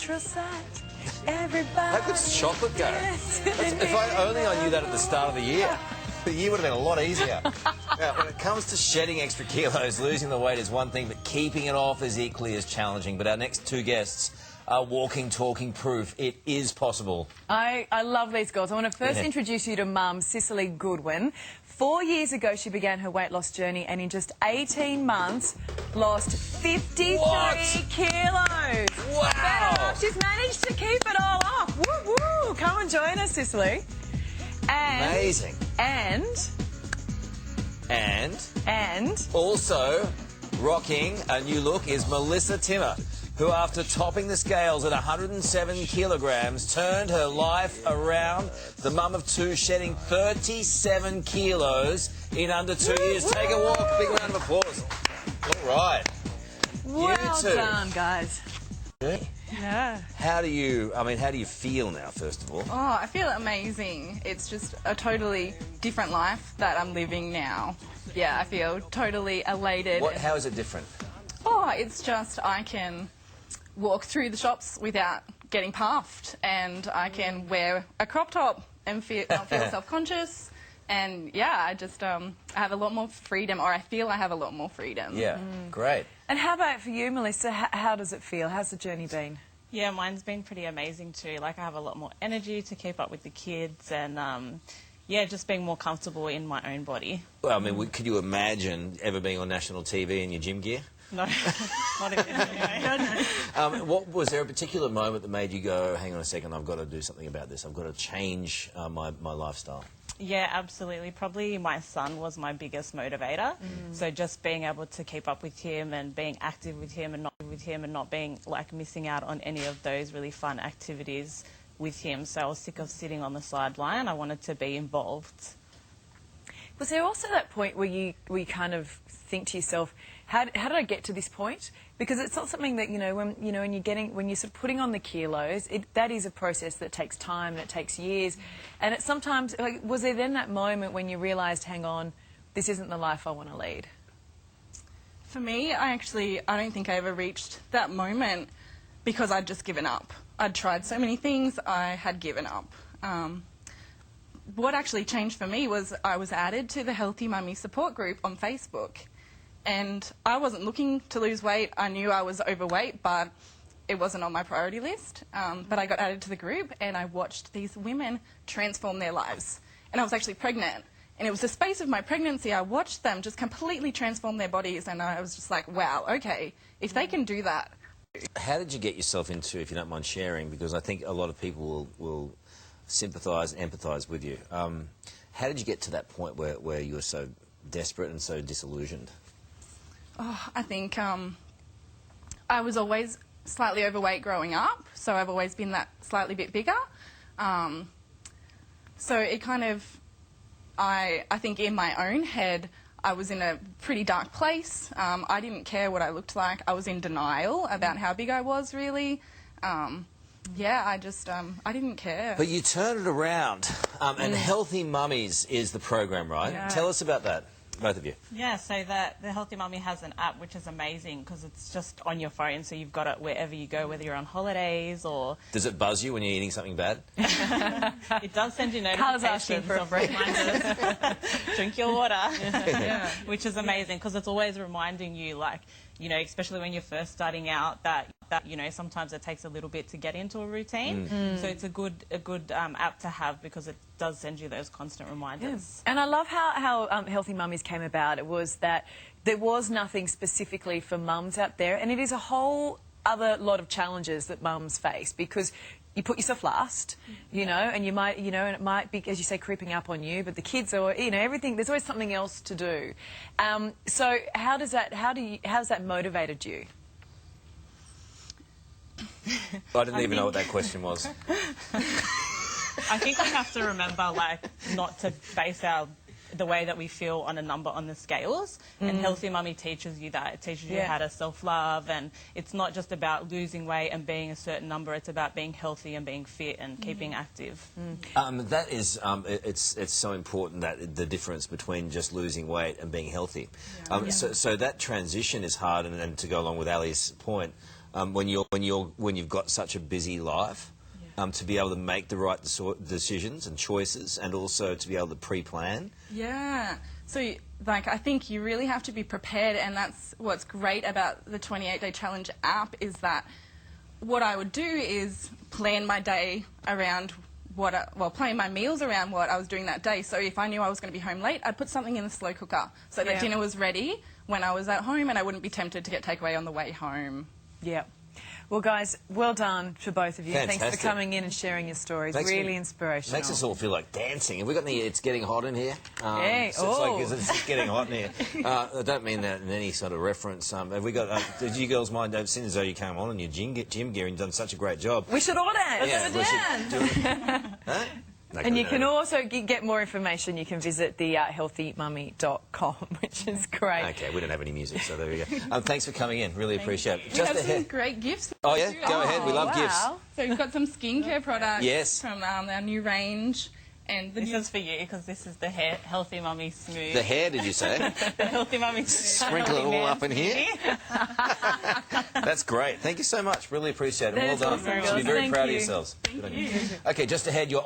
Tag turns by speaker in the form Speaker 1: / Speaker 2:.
Speaker 1: natural sight. Everybody.
Speaker 2: How good's chocolate go? If I knew that at the start of the year would have been a lot easier. Now, when it comes to shedding extra kilos, losing the weight is one thing, but keeping it off is equally as challenging. But our next two guests are walking, talking proof it is possible.
Speaker 1: I love these girls. I want to first introduce you to Mum, Cicely Goodwin. 4 years ago, she began her weight loss journey and in just 18 months lost 53 kilos.
Speaker 2: Wow!
Speaker 1: But she's managed to keep it all off. Woo woo! Come and join us, Cicely. And,
Speaker 2: amazing.
Speaker 1: And
Speaker 2: also rocking a new look is Melissa Timmer, who after topping the scales at 107 kilograms turned her life around. The mum of two shedding 37 kilos in under 2 years. Take a walk. Big round of applause. All right.
Speaker 1: Well done, guys.
Speaker 3: Yeah.
Speaker 2: How do you feel now, first of all?
Speaker 3: Oh, I feel amazing. It's just a totally different life that I'm living now. Yeah, I feel totally elated.
Speaker 2: How is it different?
Speaker 3: Oh, it's just I can walk through the shops without getting puffed, and I can wear a crop top and not feel self-conscious. And yeah, I just I have a lot more freedom, or I feel I have a lot more freedom.
Speaker 2: Yeah, great.
Speaker 1: And how about for you, Melissa? How does it feel? How's the journey been?
Speaker 4: Yeah, mine's been pretty amazing too. Like, I have a lot more energy to keep up with the kids, and yeah, just being more comfortable in my own body.
Speaker 2: Well, I mean, could you imagine ever being on national TV in your gym gear?
Speaker 4: No, not even anyway.
Speaker 2: Was there a particular moment that made you go, hang on a second, I've got to do something about this, I've got to change my lifestyle?
Speaker 4: Yeah, absolutely. Probably my son was my biggest motivator. So just being able to keep up with him and being active with him and not being like missing out on any of those really fun activities with him. So I was sick of sitting on the sideline. I wanted to be involved.
Speaker 1: Was there also that point where you kind of think to yourself, how did I get to this point? Because it's not something that, when you're sort of putting on the kilos, that is a process that takes time and it takes years. And it's sometimes, was there then that moment when you realised, hang on, this isn't the life I want to lead?
Speaker 3: For me, I don't think I ever reached that moment because I'd just given up. I'd tried so many things, I had given up. What actually changed for me was I was added to the Healthy Mummy support group on Facebook. And I wasn't looking to lose weight. I knew I was overweight, but it wasn't on my priority list. But I got added to the group and I watched these women transform their lives. And I was actually pregnant. And it was the space of my pregnancy, I watched them just completely transform their bodies, and I was just like, wow, okay, if they can do that.
Speaker 2: How did you get yourself into, if you don't mind sharing, because I think a lot of people will sympathise and empathise with you. How did you get to that point where you were so desperate and so disillusioned?
Speaker 3: Oh, I think I was always slightly overweight growing up, so I've always been that slightly bit bigger. So it kind of, I think in my own head, I was in a pretty dark place. I didn't care what I looked like. I was in denial about how big I was, really. Yeah, I didn't care.
Speaker 2: But you turned it around, and Healthy Mummies is the program, right?
Speaker 3: Yeah.
Speaker 2: Tell us about that, both of you.
Speaker 4: Yeah, so the Healthy Mummy has an app which is amazing because it's just on your phone, so you've got it wherever you go, whether you're on holidays or...
Speaker 2: Does it buzz you when you're eating something bad?
Speaker 4: It does send you
Speaker 1: Carla's asking
Speaker 4: notifications
Speaker 1: for a
Speaker 4: of
Speaker 1: break.
Speaker 4: reminders. Drink your water. Yeah. Which is amazing because it's always reminding you, like, especially when you're first starting out, that sometimes it takes a little bit to get into a routine. So it's a good app to have because it does send you those constant reminders.
Speaker 1: And I love how Healthy Mummies came about. It was that there was nothing specifically for mums out there, and it is a whole other lot of challenges that mums face because you put yourself last, and you might, and it might be, as you say, creeping up on you, but the kids or, everything, there's always something else to do. So how's that motivated you?
Speaker 2: I didn't even know what that question was.
Speaker 4: I think we have to remember, not to base the way that we feel on a number on the scales. And Healthy Mummy teaches you that. It teaches you how to self-love, and it's not just about losing weight and being a certain number. It's about being healthy and being fit and keeping active.
Speaker 2: That is, it's so important, that the difference between just losing weight and being healthy. So that transition is hard, and to go along with Ali's point, when you've got such a busy life, to be able to make the right decisions and choices, and also to be able to pre-plan.
Speaker 3: Yeah. So, like, I think you really have to be prepared, and that's what's great about the 28-Day Challenge app, is that what I would do is plan my day around plan my meals around what I was doing that day. So if I knew I was going to be home late, I'd put something in the slow cooker so that dinner was ready when I was at home, and I wouldn't be tempted to get takeaway on the way home.
Speaker 1: Yeah. Well, guys, well done for both of you.
Speaker 2: Fantastic.
Speaker 1: Thanks for coming in and sharing your stories. Really inspirational.
Speaker 2: Makes us all feel like dancing. Have we got any... It's getting hot in here.
Speaker 1: Yeah.
Speaker 2: So it's getting hot in here. I don't mean that in any sort of reference. Have we got... did you girls mind, seeing as though you came on in your gym gear and done such a great job?
Speaker 1: We should all dance.
Speaker 2: Yeah, we should do it. Huh?
Speaker 1: And you can also get more information. You can visit the healthymummy.com, which is great.
Speaker 2: Okay, we don't have any music, so there we go. Thanks for coming in. Really appreciate it.
Speaker 3: We have some great gifts.
Speaker 2: Oh, yeah? Go ahead. We love gifts.
Speaker 3: So we've got some skincare products
Speaker 2: Yes.
Speaker 3: from our new range. And
Speaker 4: This is for you, because this is the Healthy Mummy Smooth.
Speaker 2: The hair, did you say?
Speaker 4: The Healthy Mummy Smooth.
Speaker 2: Sprinkle it all
Speaker 4: Man
Speaker 2: up in here. That's great. Thank you so much. Really appreciate it.
Speaker 1: That
Speaker 2: Well
Speaker 1: is
Speaker 2: done.
Speaker 1: awesome,
Speaker 2: You should be
Speaker 1: girls.
Speaker 2: very
Speaker 1: Thank
Speaker 2: proud of
Speaker 1: you.
Speaker 2: yourselves.
Speaker 3: Thank
Speaker 2: Good on
Speaker 3: you.
Speaker 2: Okay, just ahead, your